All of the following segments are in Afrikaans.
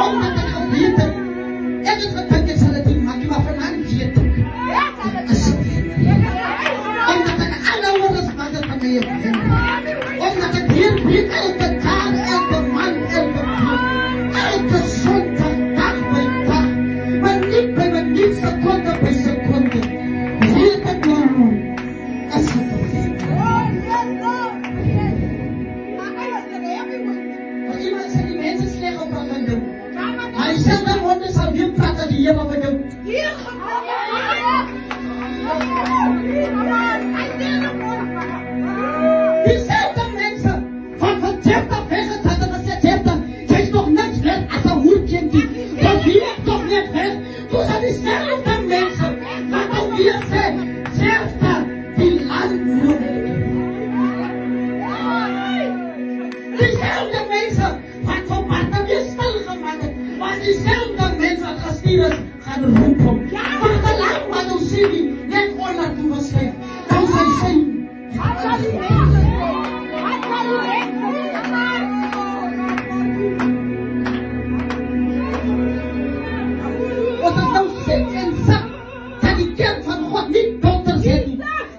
Omdat ek geweet het, ek het gedink ek sal dit nie maak nie, maar vanaand weet ek. Omdat ek aanhouer is wat het van my gevind. Omdat ek hier weet, elke dag, elke man, elke dag, elke sondag, dag by dag, minuut by minuut, seconde by seconde, weet ek nou, as ek gevind. Want iemand sê die mense sleg op wat gaan doen. Maar die selfde monde sal weer praat dat die Here wat doen. Diezelfde mensen van Jefta weggegaan en gezegd, Jefta, zij is nog niks weg als een hoerkindje. Dat wie ik toch niet weg. Toen zijn diezelfde mensen van alweer zei, Jefta, die land moet. Diezelfde mensen van Martha weer stilgemaakt. Maar diezelfde mensen gestuurd gaan roepen. Voor de land wat ons zien, net onder toe geschreven. Dan zijn zij. Wat is nou zin en zak? Dat die kern van God niet dokters heeft.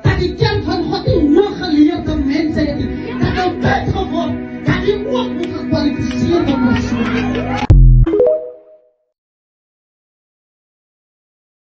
Dat die kern van God niet hooggeleerde mensen heeft. Dat nou buitengewoon, dat die ook moet gekwalificeerde persoon.